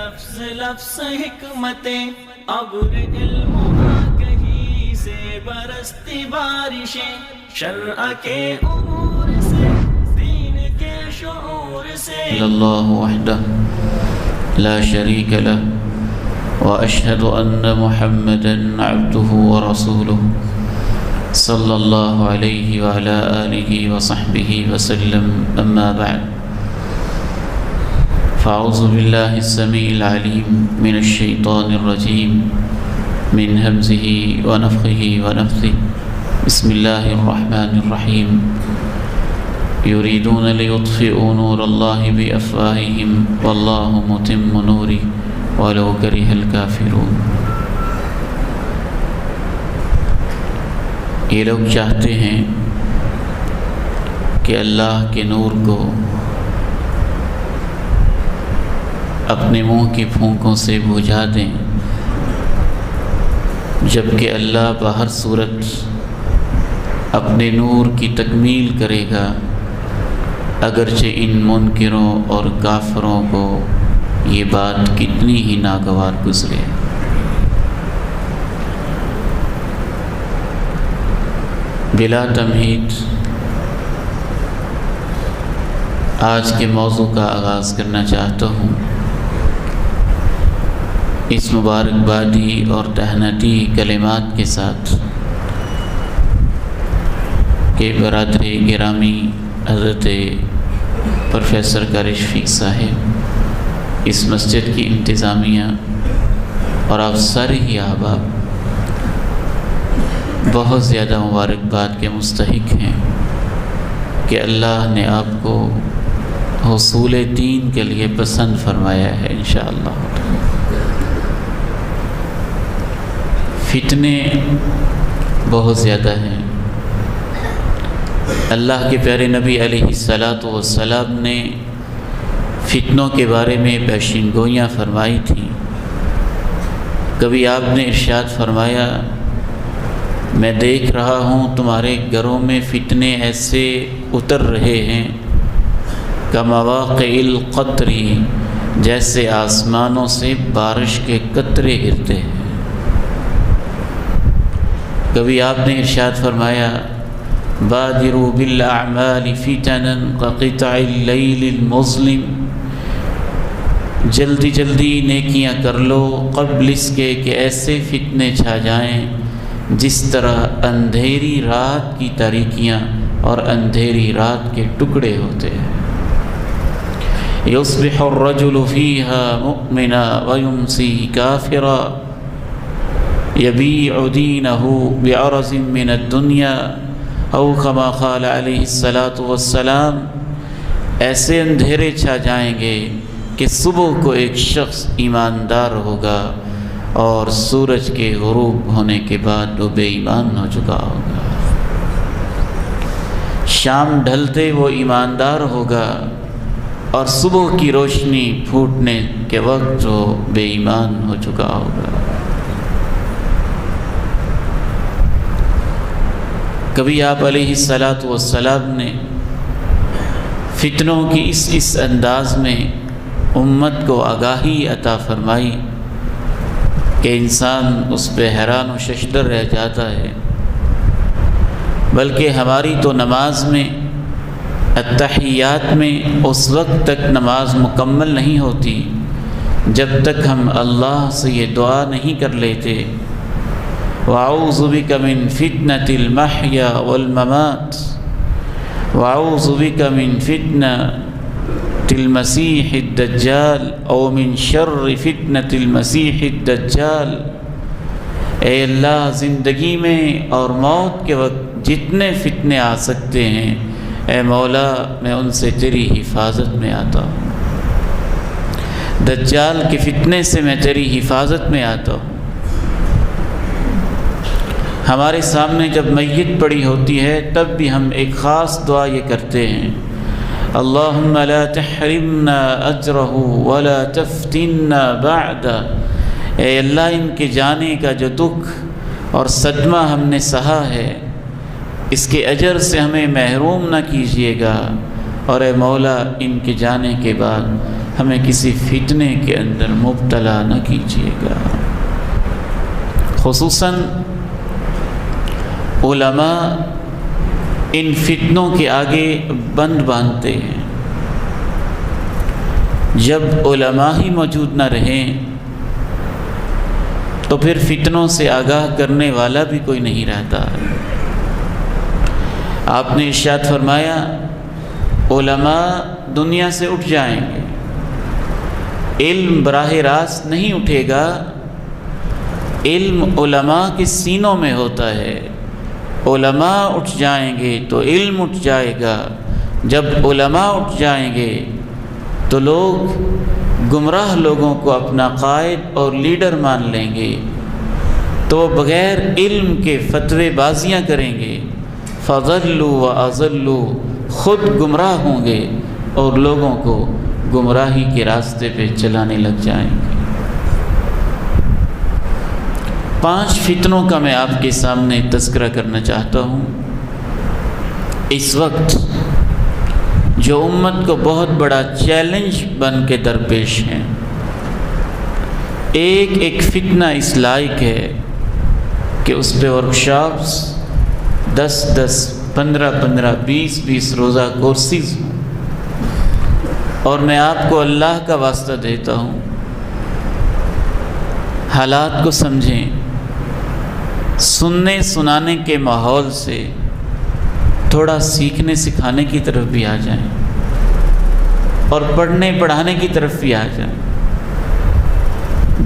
لفظ لفظ حکمتیں ابر علم آگہی سے برستی بارشیں شرع کے امور سے دین کے شعور سے اللہ وحدہ لا شریک لہ واشہد ان محمدا عبدہ ورسولہ صلی اللہ علیہ وعلی آلہ وصحبہ وسلم اما بعد فاعوذ باللہ السمیع العلیم من الشیطان الرجیم من ہمزہ ونفخہ ونفثہ بسم اللہ الرحمن الرحیم یریدون لیطفئوا نور اللہ بافواہہم واللہ متم نورہ ولو کرہ الکافرون۔ یہ لوگ چاہتے ہیں کہ اللہ کے نور کو اپنے منہ کی پھونکوں سے بجھا دیں، جبکہ اللہ بہر صورت اپنے نور کی تکمیل کرے گا، اگرچہ ان منکروں اور کافروں کو یہ بات کتنی ہی ناگوار گزرے۔ بلا تمہید آج کے موضوع کا آغاز کرنا چاہتا ہوں اس مبارکبادی اور تہنیتی کلمات کے ساتھ کہ برادر گرامی حضرت پروفیسر قاری شفیق صاحب اس مسجد کی انتظامیہ اور آپ سارے ہی احباب بہت زیادہ مبارکباد کے مستحق ہیں کہ اللہ نے آپ کو حصول دین کے لیے پسند فرمایا ہے انشاءاللہ۔ فتنے بہت زیادہ ہیں۔ اللہ کے پیارے نبی علیہ السلام نے فتنوں کے بارے میں پیشین گوئیاں فرمائی تھیں۔ کبھی آپ نے ارشاد فرمایا، میں دیکھ رہا ہوں تمہارے گھروں میں فتنے ایسے اتر رہے ہیں کمواقع القطر، جیسے آسمانوں سے بارش کے قطرے گرتے ہیں۔ کبھی آپ نے ارشاد فرمایا، بادروا بالاعمال فتنا كقطع اللیل المظلم، جلدی جلدی نیکیاں کر لو قبل اس کے کہ ایسے فتنے چھا جائیں جس طرح اندھیری رات کی تاریکیاں اور اندھیری رات کے ٹکڑے ہوتے ہیں۔ یصبح الرجل فیہا مؤمنا ویمسی کافرا یبیع دینہ بعرض من الدنیا او کما قال علیہ السلام۔ ایسے اندھیرے چھا جائیں گے کہ صبح کو ایک شخص ایماندار ہوگا اور سورج کے غروب ہونے کے بعد وہ بے ایمان ہو چکا ہوگا۔ شام ڈھلتے وہ ایماندار ہوگا اور صبح کی روشنی پھوٹنے کے وقت وہ بے ایمان ہو چکا ہوگا۔ کبھی آپ علیہ السلام نے فتنوں کی اس انداز میں امت کو آگاہی عطا فرمائی کہ انسان اس پہ حیران و ششدر رہ جاتا ہے۔ بلکہ ہماری تو نماز میں التحیات میں اس وقت تک نماز مکمل نہیں ہوتی جب تک ہم اللہ سے یہ دعا نہیں کر لیتے، وَأَعُوذُ بِكَ مِن فِتْنَةِ الْمَحْيَا وَالْمَمَاتِ وَأَعُوذُ بِكَ مِن فِتْنَةِ المسیح الدجال او من شر فتنة المسیح الدجال۔ اے اللہ، زندگی میں اور موت کے وقت جتنے فتنے آ سکتے ہیں، اے مولا میں ان سے تیری حفاظت میں آتا ہوں۔ دجال کے فتنے سے میں تیری حفاظت میں آتا ہوں۔ ہمارے سامنے جب میت پڑی ہوتی ہے تب بھی ہم ایک خاص دعا یہ کرتے ہیں، اللہم لا تحرمنا اجرہ ولا تفتنا بعدہ۔ اے اللہ، ان کے جانے کا جو دکھ اور صدمہ ہم نے سہا ہے، اس کے اجر سے ہمیں محروم نہ کیجیے گا، اور اے مولا ان کے جانے کے بعد ہمیں کسی فتنے کے اندر مبتلا نہ کیجیے گا۔ خصوصاً علماء ان فتنوں کے آگے بند باندھتے ہیں۔ جب علماء ہی موجود نہ رہیں تو پھر فتنوں سے آگاہ کرنے والا بھی کوئی نہیں رہتا۔ آپ نے ارشاد فرمایا علماء دنیا سے اٹھ جائیں گے، علم براہ راست نہیں اٹھے گا، علم علماء کے سینوں میں ہوتا ہے۔ علماء اٹھ جائیں گے تو علم اٹھ جائے گا، جب علماء اٹھ جائیں گے تو لوگ گمراہ لوگوں کو اپنا قائد اور لیڈر مان لیں گے، تو وہ بغیر علم کے فتوے بازیاں کریں گے، فضلوا واضلوا، خود گمراہ ہوں گے اور لوگوں کو گمراہی کے راستے پہ چلانے لگ جائیں گے۔ 5 فتنوں کا میں آپ کے سامنے تذکرہ کرنا چاہتا ہوں اس وقت، جو امت کو بہت بڑا چیلنج بن کے درپیش ہیں۔ ایک فتنہ اس لائق ہے کہ اس پہ ورکشاپس 10 15 20 روزہ کورسز ہوں، اور میں آپ کو اللہ کا واسطہ دیتا ہوں حالات کو سمجھیں، سننے سنانے کے ماحول سے تھوڑا سیکھنے سکھانے کی طرف بھی آ جائیں اور پڑھنے پڑھانے کی طرف بھی آ جائیں۔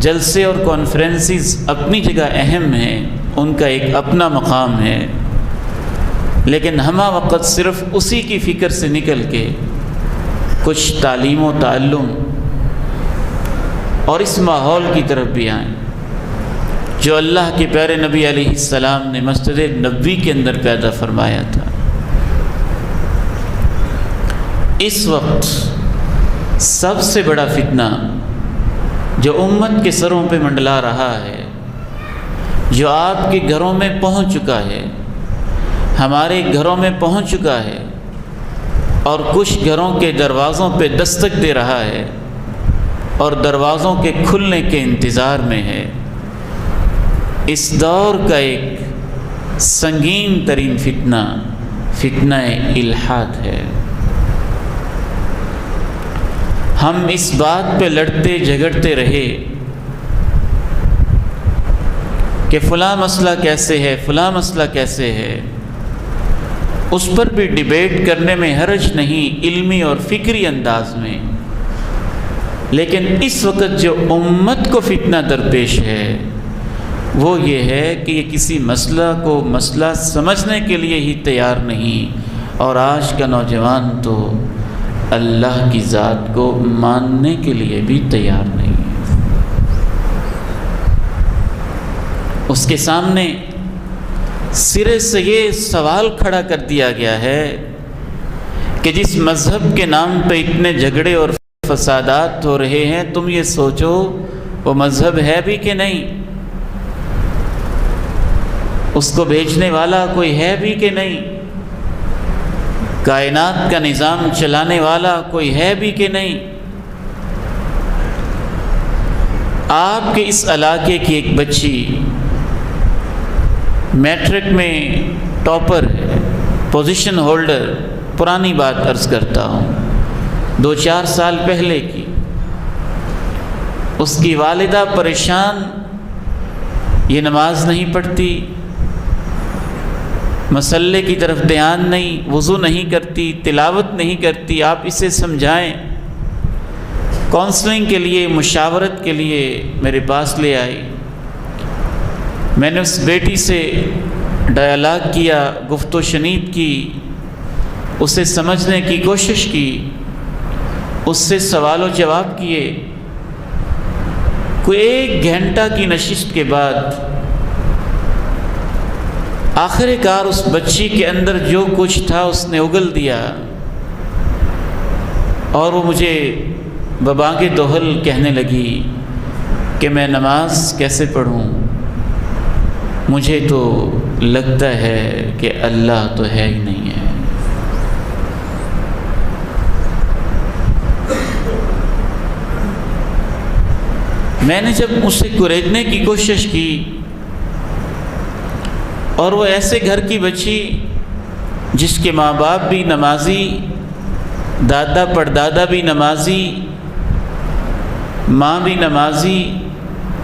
جلسے اور کانفرنسز اپنی جگہ اہم ہیں، ان کا ایک اپنا مقام ہے، لیکن ہمہ وقت صرف اسی کی فکر سے نکل کے کچھ تعلیم و تعلم اور اس ماحول کی طرف بھی آئیں جو اللہ کے پیارے نبی علیہ السلام نے مسجد نبوی کے اندر پیدا فرمایا تھا۔ اس وقت سب سے بڑا فتنہ جو امت کے سروں پہ منڈلا رہا ہے، جو آپ کے گھروں میں پہنچ چکا ہے، ہمارے گھروں میں پہنچ چکا ہے، اور کچھ گھروں کے دروازوں پہ دستک دے رہا ہے اور دروازوں کے کھلنے کے انتظار میں ہے۔ اس دور کا ایک سنگین ترین فتنہ، فتنہ الحاد ہے۔ ہم اس بات پہ لڑتے جھگڑتے رہے کہ فلاں مسئلہ کیسے ہے، فلاں مسئلہ کیسے ہے، اس پر بھی ڈیبیٹ کرنے میں حرج نہیں، علمی اور فکری انداز میں، لیکن اس وقت جو امت کو فتنہ درپیش ہے وہ یہ ہے کہ یہ کسی مسئلہ کو مسئلہ سمجھنے کے لیے ہی تیار نہیں، اور آج کا نوجوان تو اللہ کی ذات کو ماننے کے لیے بھی تیار نہیں۔ اس کے سامنے سرے سے یہ سوال کھڑا کر دیا گیا ہے کہ جس مذہب کے نام پہ اتنے جھگڑے اور فسادات ہو رہے ہیں، تم یہ سوچو وہ مذہب ہے بھی کہ نہیں، اس کو بھیجنے والا کوئی ہے بھی کہ نہیں، کائنات کا نظام چلانے والا کوئی ہے بھی کہ نہیں۔ آپ کے اس علاقے کی ایک بچی میٹرک میں ٹاپر ہے، پوزیشن ہولڈر، پرانی بات عرض کرتا ہوں 2-4 سال پہلے کی، اس کی والدہ پریشان، یہ نماز نہیں پڑھتی، مسئلے کی طرف دھیان نہیں، وضو نہیں کرتی، تلاوت نہیں کرتی، آپ اسے سمجھائیں۔ کونسلنگ کے لیے، مشاورت کے لیے میرے پاس لے آئی۔ میں نے اس بیٹی سے ڈائلاگ کیا، گفت و شنید کی، اسے سمجھنے کی کوشش کی، اس سے سوال و جواب کیے۔ کوئی 1 گھنٹہ کی نشست کے بعد آخر کار اس بچی کے اندر جو کچھ تھا اس نے اگل دیا، اور وہ مجھے ببانگ دوہل کہنے لگی کہ میں نماز کیسے پڑھوں، مجھے تو لگتا ہے کہ اللہ تو ہے ہی نہیں ہے۔ میں نے جب اسے کریدنے کی کوشش کی، اور وہ ایسے گھر کی بچی جس کے ماں باپ بھی نمازی، دادا پردادا بھی نمازی، ماں بھی نمازی،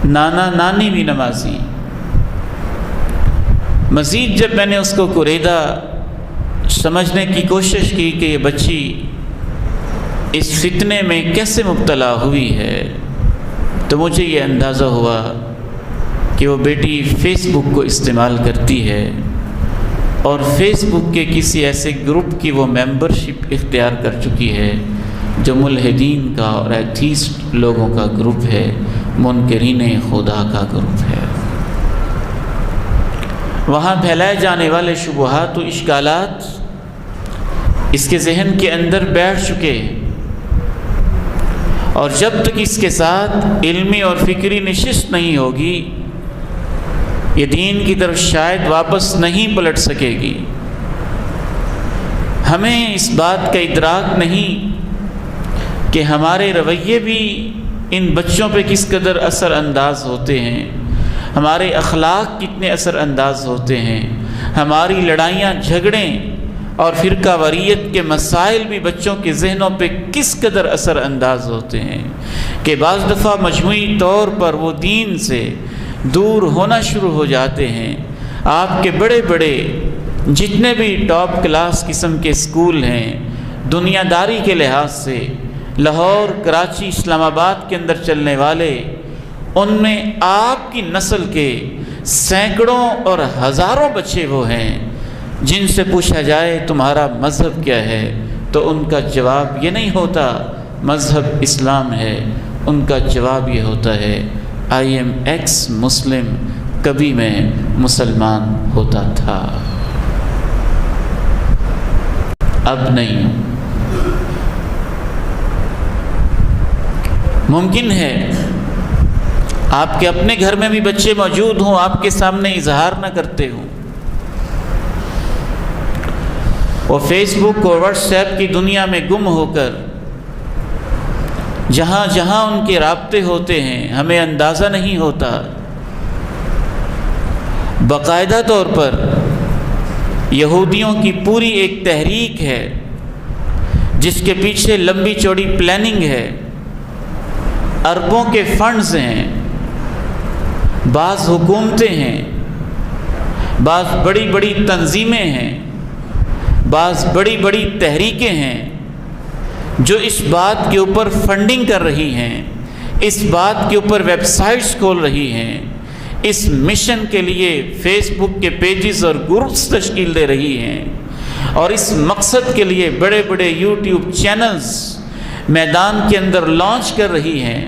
نانا نانی بھی نمازی، مزید جب میں نے اس کو کریدا، سمجھنے کی کوشش کی کہ یہ بچی اس فتنے میں کیسے مبتلا ہوئی ہے، تو مجھے یہ اندازہ ہوا کہ وہ بیٹی فیس بک کو استعمال کرتی ہے، اور فیس بک کے کسی ایسے گروپ کی وہ ممبرشپ اختیار کر چکی ہے جو ملحدین کا اور ایتھیسٹ لوگوں کا گروپ ہے، منکرین خدا کا گروپ ہے۔ وہاں پھیلائے جانے والے شبہات و اشکالات اس کے ذہن کے اندر بیٹھ چکے، اور جب تک اس کے ساتھ علمی اور فکری نشست نہیں ہوگی، یہ دین کی طرف شاید واپس نہیں پلٹ سکے گی۔ ہمیں اس بات کا ادراک نہیں کہ ہمارے رویے بھی ان بچوں پہ کس قدر اثر انداز ہوتے ہیں، ہمارے اخلاق کتنے اثر انداز ہوتے ہیں، ہماری لڑائیاں جھگڑیں اور فرقہ واریت کے مسائل بھی بچوں کے ذہنوں پہ کس قدر اثر انداز ہوتے ہیں کہ بعض دفعہ مجموعی طور پر وہ دین سے دور ہونا شروع ہو جاتے ہیں۔ آپ کے بڑے بڑے جتنے بھی ٹاپ کلاس قسم کے اسکول ہیں، دنیا داری کے لحاظ سے لاہور، کراچی، اسلام آباد کے اندر چلنے والے، ان میں آپ کی نسل کے سینکڑوں اور ہزاروں بچے وہ ہیں جن سے پوچھا جائے تمہارا مذہب کیا ہے تو ان کا جواب یہ نہیں ہوتا مذہب اسلام ہے، ان کا جواب یہ ہوتا ہے آئی ایم ایکس مسلم، کبھی میں مسلمان ہوتا تھا، اب نہیں ہوں۔ ممکن ہے آپ کے اپنے گھر میں بھی بچے موجود ہوں، آپ کے سامنے اظہار نہ کرتے ہوں، وہ فیس بک اور واٹس ایپ کی دنیا میں گم ہو کر جہاں جہاں ان کے رابطے ہوتے ہیں ہمیں اندازہ نہیں ہوتا۔ باقاعدہ طور پر یہودیوں کی پوری ایک تحریک ہے جس کے پیچھے لمبی چوڑی پلاننگ ہے، اربوں کے فنڈز ہیں، بعض حکومتیں ہیں، بعض بڑی بڑی تنظیمیں ہیں، بعض بڑی بڑی تحریکیں ہیں جو اس بات کے اوپر فنڈنگ کر رہی ہیں، اس بات کے اوپر ویب سائٹس کھول رہی ہیں، اس مشن کے لیے فیس بک کے پیجز اور گروپس تشکیل دے رہی ہیں، اور اس مقصد کے لیے بڑے بڑے یوٹیوب چینلز میدان کے اندر لانچ کر رہی ہیں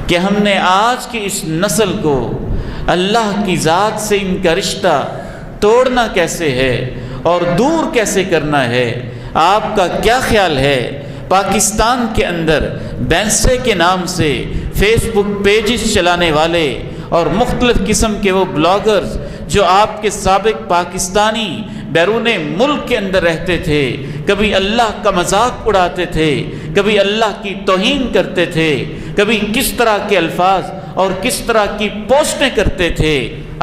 کہ ہم نے آج کی اس نسل کو اللہ کی ذات سے ان کا رشتہ توڑنا کیسے ہے اور دور کیسے کرنا ہے۔ آپ کا کیا خیال ہے پاکستان کے اندر بینسے کے نام سے فیس بک پیجز چلانے والے اور مختلف قسم کے وہ بلاگرز جو آپ کے سابق پاکستانی بیرون ملک کے اندر رہتے تھے، کبھی اللہ کا مذاق اڑاتے تھے، کبھی اللہ کی توہین کرتے تھے، کبھی کس طرح کے الفاظ اور کس طرح کی پوسٹیں کرتے تھے،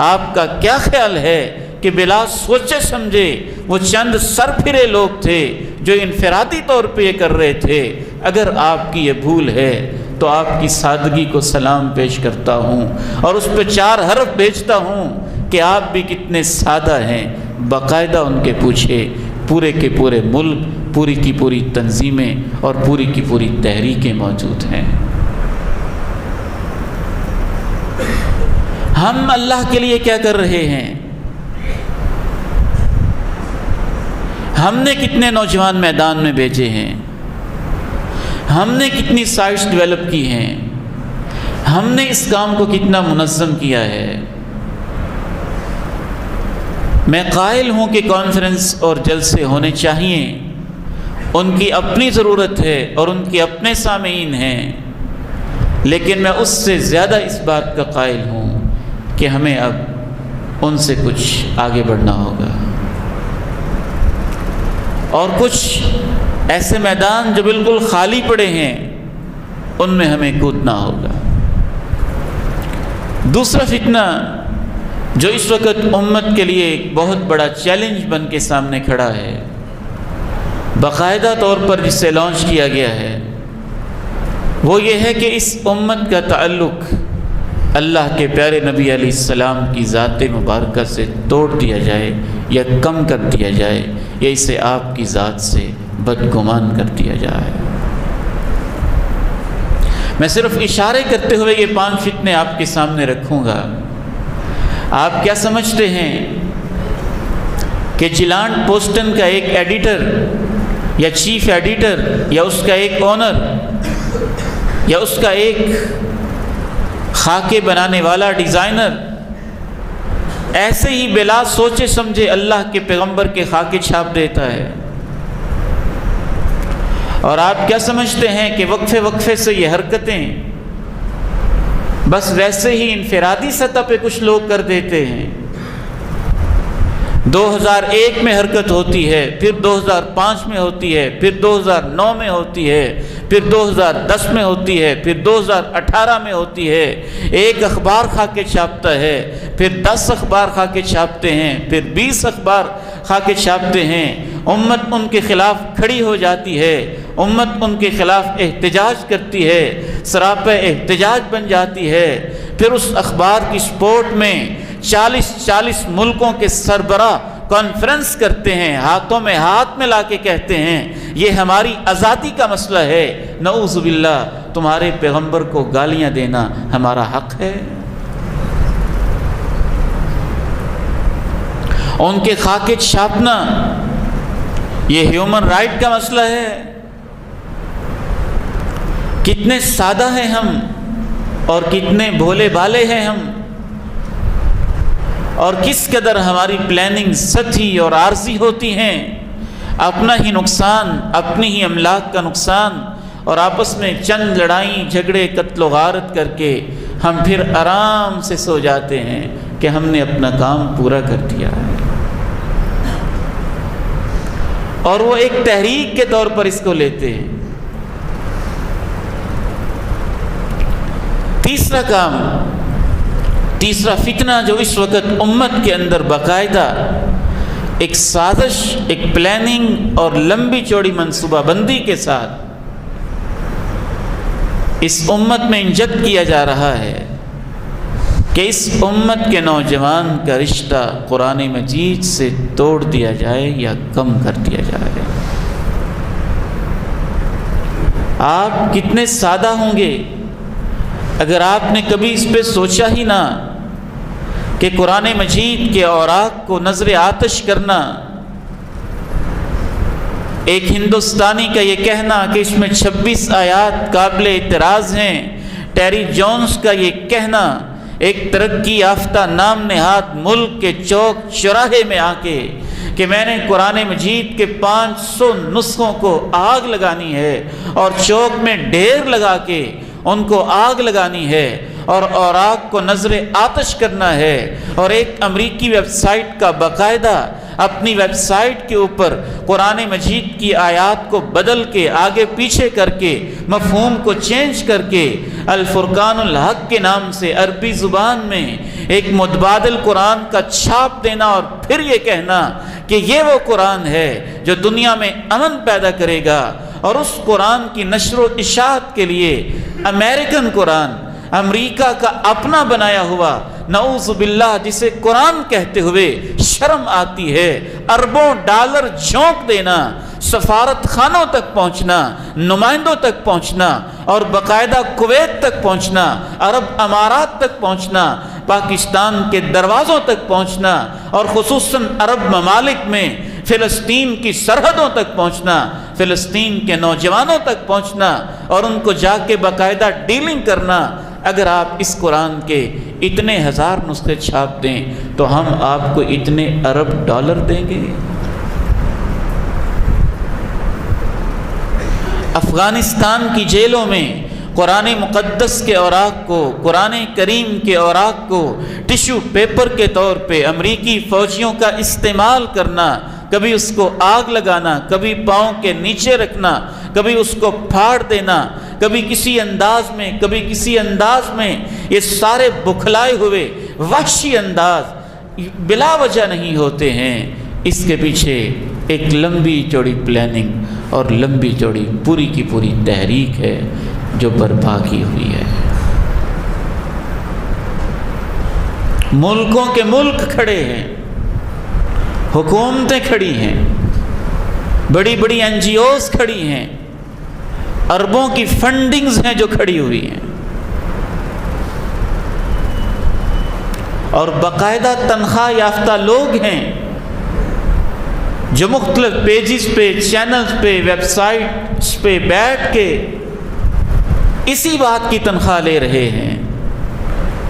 آپ کا کیا خیال ہے کہ بلا سوچے سمجھے وہ چند سرپھرے لوگ تھے جو انفرادی طور پہ یہ کر رہے تھے؟ اگر آپ کی یہ بھول ہے تو آپ کی سادگی کو سلام پیش کرتا ہوں اور اس پہ 4 حرف بھیجتا ہوں کہ آپ بھی کتنے سادہ ہیں۔ باقاعدہ ان کے پوچھے، پورے کے پورے ملک، پوری کی پوری تنظیمیں اور پوری کی پوری تحریکیں موجود ہیں۔ ہم اللہ کے لیے کیا کر رہے ہیں؟ ہم نے کتنے نوجوان میدان میں بھیجے ہیں؟ ہم نے کتنی سائٹس ڈیولپ کی ہیں؟ ہم نے اس کام کو کتنا منظم کیا ہے؟ میں قائل ہوں کہ کانفرنس اور جلسے ہونے چاہیے، ان کی اپنی ضرورت ہے اور ان کے اپنے سامعین ہیں، لیکن میں اس سے زیادہ اس بات کا قائل ہوں کہ ہمیں اب ان سے کچھ آگے بڑھنا ہوگا، اور کچھ ایسے میدان جو بالکل خالی پڑے ہیں ان میں ہمیں کودنا ہوگا۔ دوسرا فتنہ جو اس وقت امت کے لیے ایک بہت بڑا چیلنج بن کے سامنے کھڑا ہے، باقاعدہ طور پر جسے لانچ کیا گیا ہے، وہ یہ ہے کہ اس امت کا تعلق اللہ کے پیارے نبی علیہ السلام کی ذات مبارکہ سے توڑ دیا جائے یا کم کر دیا جائے یا اسے آپ کی ذات سے بدگمان کر دیا جائے۔ میں صرف اشارے کرتے ہوئے یہ 5 فتنے آپ کے سامنے رکھوں گا۔ آپ کیا سمجھتے ہیں کہ چیلانٹ پوسٹن کا ایک ایڈیٹر یا چیف ایڈیٹر یا اس کا ایک اونر یا اس کا ایک خاکے بنانے والا ڈیزائنر ایسے ہی بلا سوچے سمجھے اللہ کے پیغمبر کے خاکے چھاپ دیتا ہے؟ اور آپ کیا سمجھتے ہیں کہ وقفے وقفے سے یہ حرکتیں بس ویسے ہی انفرادی سطح پہ کچھ لوگ کر دیتے ہیں؟ 2001 میں حرکت ہوتی ہے، پھر 2005 میں ہوتی ہے، پھر 2009 میں ہوتی ہے، پھر 2010 میں ہوتی ہے، پھر 2018 میں ہوتی ہے۔ ایک اخبار خاکے چھاپتا ہے، پھر 10 اخبار خاکے چھاپتے ہیں، پھر 20 اخبار خاکے چھاپتے ہیں۔ امت ان کے خلاف کھڑی ہو جاتی ہے، امت ان کے خلاف احتجاج کرتی ہے، سراپا احتجاج بن جاتی ہے۔ پھر اس اخبار کی سپورٹ میں 40 ملکوں کے سربراہ کانفرنس کرتے ہیں، ہاتھوں میں ہاتھ ملا کے کہتے ہیں یہ ہماری آزادی کا مسئلہ ہے، نعوذ باللہ تمہارے پیغمبر کو گالیاں دینا ہمارا حق ہے۔ ان کے خاکے چھاپنا یہ ہیومن رائٹ کا مسئلہ ہے۔ کتنے سادہ ہیں ہم اور کتنے بھولے بھالے ہیں ہم، اور کس قدر ہماری پلاننگ سطحی اور عارضی ہوتی ہیں۔ اپنا ہی نقصان، اپنی ہی املاک کا نقصان، اور آپس میں چند لڑائی جھگڑے قتل و غارت کر کے ہم پھر آرام سے سو جاتے ہیں کہ ہم نے اپنا کام پورا کر دیا ہے، اور وہ ایک تحریک کے طور پر اس کو لیتے ہیں۔ تیسرا فتنہ جو اس وقت امت کے اندر باقاعدہ ایک سازش، ایک پلاننگ اور لمبی چوڑی منصوبہ بندی کے ساتھ اس امت میں انجیکٹ کیا جا رہا ہے کہ اس امت کے نوجوان کا رشتہ قرآن مجید سے توڑ دیا جائے یا کم کر دیا جائے۔ آپ کتنے سادہ ہوں گے اگر آپ نے کبھی اس پہ سوچا ہی نہ کہ قرآن مجید کے اوراق کو نظر آتش کرنا، ایک ہندوستانی کا یہ کہنا کہ اس میں 26 آیات قابل اعتراض ہیں، ٹیری جونز کا یہ کہنا ایک ترقی یافتہ نام نہاد ملک کے چوک چوراہے میں آ کے کہ میں نے قرآن مجید کے 500 نسخوں کو آگ لگانی ہے اور چوک میں ڈھیر لگا کے ان کو آگ لگانی ہے اور اوراق کو نظر آتش کرنا ہے، اور ایک امریکی ویب سائٹ کا باقاعدہ اپنی ویب سائٹ کے اوپر قرآن مجید کی آیات کو بدل کے آگے پیچھے کر کے مفہوم کو چینج کر کے الفرقان الحق کے نام سے عربی زبان میں ایک متبادل قرآن کا چھاپ دینا، اور پھر یہ کہنا کہ یہ وہ قرآن ہے جو دنیا میں امن پیدا کرے گا، اور اس قرآن کی نشر و اشاعت کے لیے امریکن قرآن، امریکہ کا اپنا بنایا ہوا، نعوذ باللہ جسے قرآن کہتے ہوئے شرم آتی ہے، اربوں ڈالر جھونک دینا، سفارت خانوں تک پہنچنا، نمائندوں تک پہنچنا، اور باقاعدہ کویت تک پہنچنا، عرب امارات تک پہنچنا، پاکستان کے دروازوں تک پہنچنا، اور خصوصاً عرب ممالک میں فلسطین کی سرحدوں تک پہنچنا، فلسطین کے نوجوانوں تک پہنچنا، اور ان کو جا کے باقاعدہ ڈیلنگ کرنا۔ اگر آپ اس قرآن کے اتنے ہزار نسخے چھاپ دیں تو ہم آپ کو اتنے ارب ڈالر دیں گے۔ افغانستان کی جیلوں میں قرآن مقدس کے اوراق کو، قرآن کریم کے اوراق کو ٹشو پیپر کے طور پہ امریکی فوجیوں کا استعمال کرنا، کبھی اس کو آگ لگانا، کبھی پاؤں کے نیچے رکھنا، کبھی اس کو پھاڑ دینا، کبھی کسی انداز میں، کبھی کسی انداز میں، یہ سارے بکھلائے ہوئے وحشی انداز بلا وجہ نہیں ہوتے ہیں۔ اس کے پیچھے ایک لمبی چوڑی پلاننگ اور لمبی چوڑی پوری کی پوری تحریک ہے جو برپا کی ہوئی ہے۔ ملکوں کے ملک کھڑے ہیں، حکومتیں کھڑی ہیں، بڑی بڑی NGOs کھڑی ہیں، اربوں کی فنڈنگز ہیں جو کھڑی ہوئی ہیں، اور باقاعدہ تنخواہ یافتہ لوگ ہیں جو مختلف پیجز پہ، چینلز پہ، ویب سائٹس پہ بیٹھ کے اسی بات کی تنخواہ لے رہے ہیں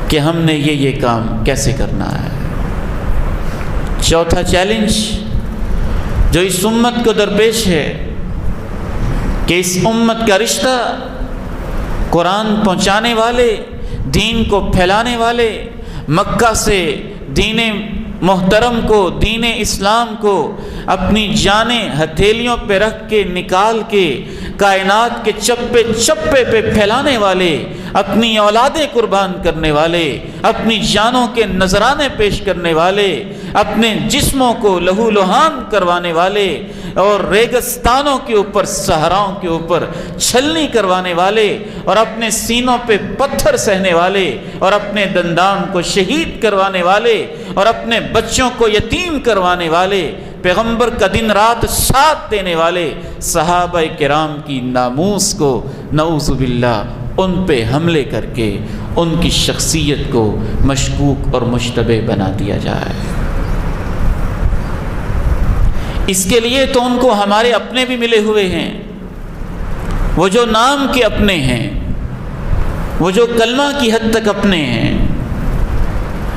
کہ ہم نے یہ کام کیسے کرنا ہے۔ چوتھا چیلنج جو اس امت کو درپیش ہے کہ اس امت کا رشتہ قرآن پہنچانے والے، دین کو پھیلانے والے، مکہ سے دین محترم کو، دین اسلام کو اپنی جانیں ہتھیلیوں پہ رکھ کے نکال کے کائنات کے چپے چپے پہ پھیلانے والے، اپنی اولادیں قربان کرنے والے، اپنی جانوں کے نذرانے پیش کرنے والے، اپنے جسموں کو لہو لہان کروانے والے، اور ریگستانوں کے اوپر، صحراؤں کے اوپر چھلنی کروانے والے، اور اپنے سینوں پہ پتھر سہنے والے، اور اپنے دندان کو شہید کروانے والے، اور اپنے بچوں کو یتیم کروانے والے، پیغمبر کا دن رات ساتھ دینے والے صحابہ کرام کی ناموس کو نعوذ باللہ ان پہ حملے کر کے ان کی شخصیت کو مشکوک اور مشتبہ بنا دیا جائے۔ اس کے لیے تو ان کو ہمارے اپنے بھی ملے ہوئے ہیں، وہ جو نام کے اپنے ہیں، وہ جو کلمہ کی حد تک اپنے ہیں،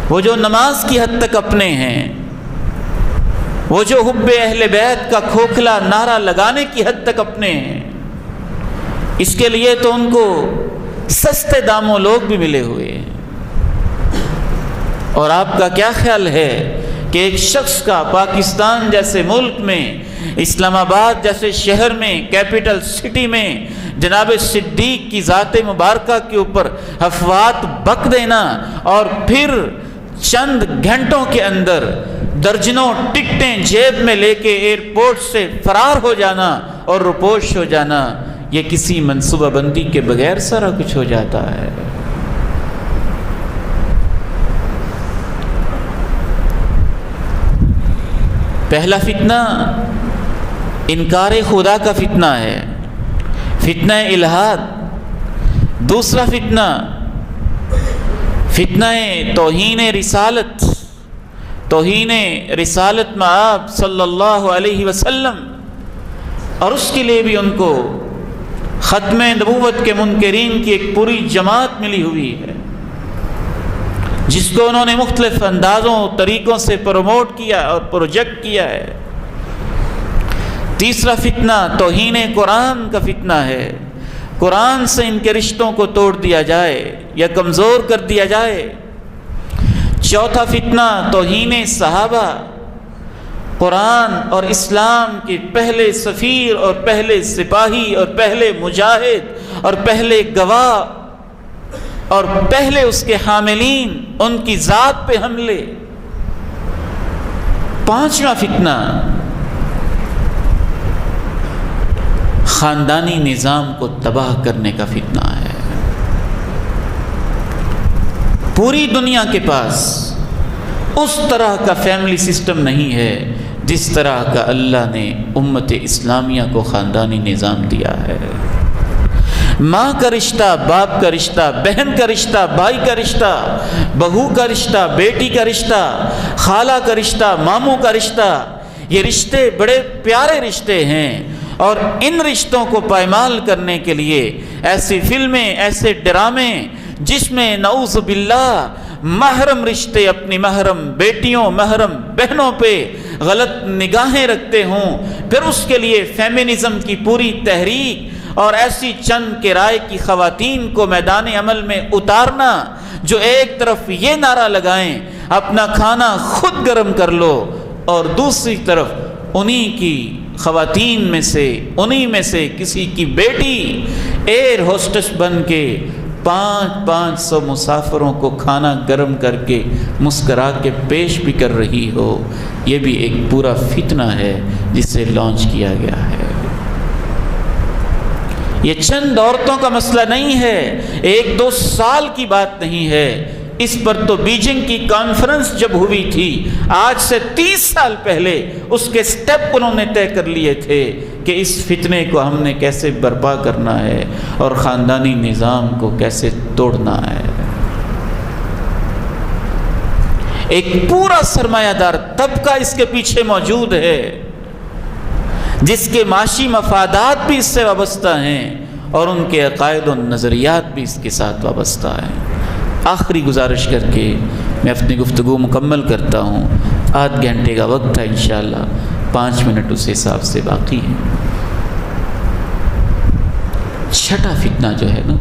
وہ جو نماز کی حد تک اپنے ہیں، وہ جو حب اہل بیت کا کھوکھلا نعرہ لگانے کی حد تک اپنے ہیں۔ اس کے لیے تو ان کو سستے داموں لوگ بھی ملے ہوئے ہیں۔ اور آپ کا کیا خیال ہے کہ ایک شخص کا پاکستان جیسے ملک میں، اسلام آباد جیسے شہر میں، کیپٹل سٹی میں جناب صدیق کی ذات مبارکہ کے اوپر افواہات بک دینا، اور پھر چند گھنٹوں کے اندر درجنوں ٹکٹیں جیب میں لے کے ایئرپورٹ سے فرار ہو جانا اور روپوش ہو جانا، یہ کسی منصوبہ بندی کے بغیر سارا کچھ ہو جاتا ہے۔ پہلا فتنہ انکار خدا کا فتنہ ہے، فتنہ الہاد۔ دوسرا فتنہ فتنہ توہین رسالت، توہین رسالت مآب صلی اللہ علیہ وسلم، اور اس کے لیے بھی ان کو ختم نبوت کے منکرین کی ایک پوری جماعت ملی ہوئی ہے، جس کو انہوں نے مختلف اندازوں طریقوں سے پروموٹ کیا اور پروجیکٹ کیا ہے۔ تیسرا فتنہ توہین قرآن کا فتنہ ہے، قرآن سے ان کے رشتوں کو توڑ دیا جائے یا کمزور کر دیا جائے۔ چوتھا فتنہ توہین صحابہ، قرآن اور اسلام کے پہلے سفیر اور پہلے سپاہی اور پہلے مجاہد اور پہلے گواہ اور پہلے اس کے حاملین، ان کی ذات پہ حملے۔ پانچواں فتنہ خاندانی نظام کو تباہ کرنے کا فتنہ ہے۔ پوری دنیا کے پاس اس طرح کا فیملی سسٹم نہیں ہے جس طرح کا اللہ نے امت اسلامیہ کو خاندانی نظام دیا ہے۔ ماں کا رشتہ، باپ کا رشتہ، بہن کا رشتہ، بھائی کا رشتہ، بہو کا رشتہ، بیٹی کا رشتہ، خالہ کا رشتہ، ماموں کا رشتہ، یہ رشتے بڑے پیارے رشتے ہیں، اور ان رشتوں کو پائمال کرنے کے لیے ایسی فلمیں، ایسے ڈرامے جس میں نعوذ باللہ محرم رشتے اپنی محرم بیٹیوں، محرم بہنوں پہ غلط نگاہیں رکھتے ہوں، پھر اس کے لیے فیمنزم کی پوری تحریک اور ایسی چند کرائے کی خواتین کو میدان عمل میں اتارنا جو ایک طرف یہ نعرہ لگائیں اپنا کھانا خود گرم کر لو، اور دوسری طرف انہی کی خواتین میں سے، انہی میں سے کسی کی بیٹی ایئر ہوسٹس بن کے 500 مسافروں کو کھانا گرم کر کے مسکرا کے پیش بھی کر رہی ہو، یہ بھی ایک پورا فتنہ ہے جسے لانچ کیا گیا ہے۔ یہ چند عورتوں کا مسئلہ نہیں ہے، 1-2 سال کی بات نہیں ہے، اس پر تو بیجنگ کی کانفرنس جب ہوئی تھی آج سے 30 سال پہلے اس کے سٹیپ انہوں نے طے کر لیے تھے کہ اس فتنے کو ہم نے کیسے برپا کرنا ہے اور خاندانی نظام کو کیسے توڑنا ہے۔ ایک پورا سرمایہ دار طبقہ اس کے پیچھے موجود ہے جس کے معاشی مفادات بھی اس سے وابستہ ہیں اور ان کے عقائد و نظریات بھی اس کے ساتھ وابستہ ہیں۔ آخری گزارش کر کے میں اپنی گفتگو مکمل کرتا ہوں، آدھ گھنٹے کا وقت ہے، انشاءاللہ 5 منٹ اس حساب سے باقی ہیں۔ چھٹا فتنہ جو ہے نا،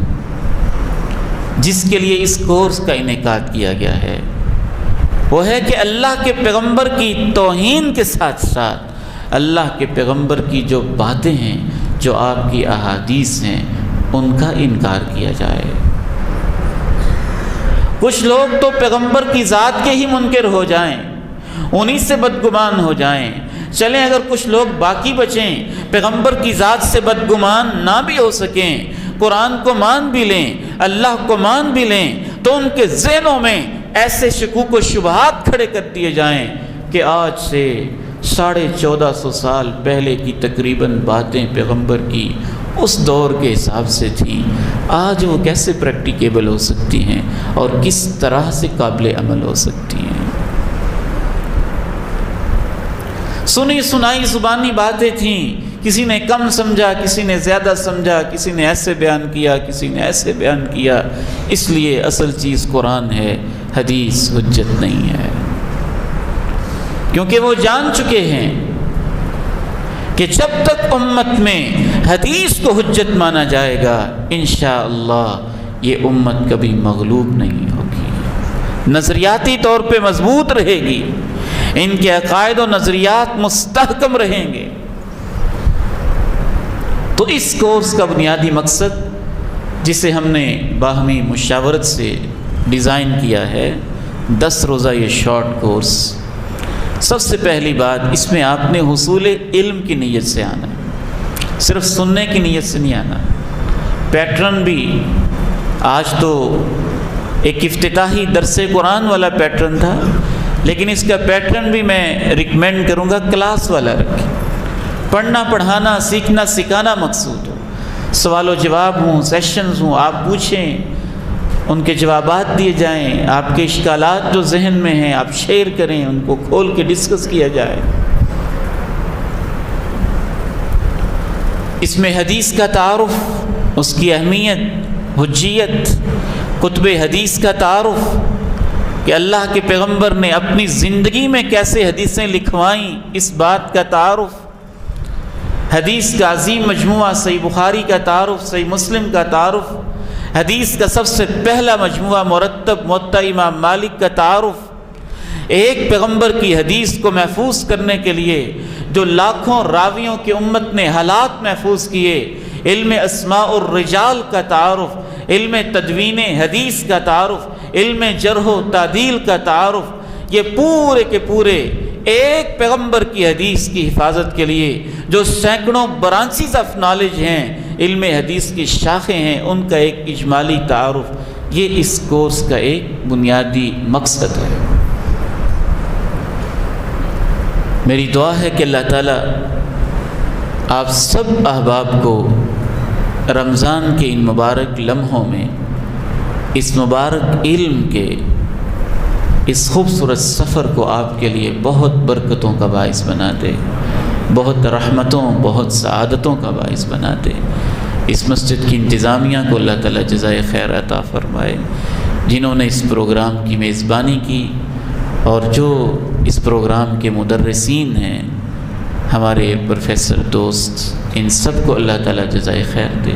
جس کے لیے اس کورس کا انعقاد کیا گیا ہے، وہ ہے کہ اللہ کے پیغمبر کی توہین کے ساتھ ساتھ اللہ کے پیغمبر کی جو باتیں ہیں، جو آپ کی احادیث ہیں، ان کا انکار کیا جائے۔ کچھ لوگ تو پیغمبر کی ذات کے ہی منکر ہو جائیں، انہی سے بدگمان ہو جائیں۔ چلیں اگر کچھ لوگ باقی بچیں، پیغمبر کی ذات سے بدگمان نہ بھی ہو سکیں، قرآن کو مان بھی لیں، اللہ کو مان بھی لیں، تو ان کے ذہنوں میں ایسے شکوک و شبہات کھڑے کر دیے جائیں کہ آج سے 1450 سال پہلے کی تقریباً باتیں پیغمبر کی اس دور کے حساب سے تھیں، آج وہ کیسے پریکٹیکیبل ہو سکتی ہیں اور کس طرح سے قابل عمل ہو سکتی ہیں۔ سنی سنائی زبانی باتیں تھیں، کسی نے کم سمجھا، کسی نے زیادہ سمجھا، کسی نے ایسے بیان کیا، کسی نے ایسے بیان کیا۔ اس لیے اصل چیز قرآن ہے، حدیث حجت نہیں ہے، کیونکہ وہ جان چکے ہیں کہ جب تک امت میں حدیث کو حجت مانا جائے گا، انشاءاللہ یہ امت کبھی مغلوب نہیں ہوگی، نظریاتی طور پہ مضبوط رہے گی، ان کے عقائد و نظریات مستحکم رہیں گے۔ تو اس کورس کا بنیادی مقصد، جسے ہم نے باہمی مشاورت سے ڈیزائن کیا ہے، 10 روزہ یہ شارٹ کورس۔ سب سے پہلی بات، اس میں آپ نے حصول علم کی نیت سے آنا ہے، صرف سننے کی نیت سے نہیں آنا۔ پیٹرن بھی آج تو ایک افتتاحی درس قرآن والا پیٹرن تھا، لیکن اس کا پیٹرن بھی میں ریکمینڈ کروں گا کلاس والا رکھیں، پڑھنا پڑھانا سیکھنا سکھانا مقصود ہو، سوال و جواب ہوں، سیشنز ہوں، آپ پوچھیں، ان کے جوابات دیے جائیں، آپ کے اشکالات جو ذہن میں ہیں آپ شیئر کریں، ان کو کھول کے ڈسکس کیا جائے۔ اس میں حدیث کا تعارف، اس کی اہمیت، حجیت، کتب حدیث کا تعارف، کہ اللہ کے پیغمبر نے اپنی زندگی میں کیسے حدیثیں لکھوائیں، اس بات کا تعارف، حدیث کا عظیم مجموعہ صحیح بخاری کا تعارف، صحیح مسلم کا تعارف، حدیث کا سب سے پہلا مجموعہ مرتب موطا امام مالک کا تعارف۔ ایک پیغمبر کی حدیث کو محفوظ کرنے کے لیے جو لاکھوں راویوں کی امت نے حالات محفوظ کیے، علم اسماء الرجال کا تعارف، علم تدوین حدیث کا تعارف، علم جرح و تعدیل کا تعارف، یہ پورے کے پورے ایک پیغمبر کی حدیث کی حفاظت کے لیے جو سینکڑوں برانچیز آف نالج ہیں، علم حدیث کی شاخیں ہیں، ان کا ایک اجمالی تعارف، یہ اس کورس کا ایک بنیادی مقصد ہے۔ میری دعا ہے کہ اللہ تعالیٰ آپ سب احباب کو رمضان کے ان مبارک لمحوں میں اس مبارک علم کے اس خوبصورت سفر کو آپ کے لیے بہت برکتوں کا باعث بنا دے، بہت رحمتوں، بہت سعادتوں کا باعث بنا دے۔ اس مسجد کی انتظامیہ کو اللہ تعالیٰ جزائے خیر عطا فرمائے، جنہوں نے اس پروگرام کی میزبانی کی، اور جو اس پروگرام کے مدرسین ہیں، ہمارے پروفیسر دوست، ان سب کو اللہ تعالیٰ جزائے خیر دے۔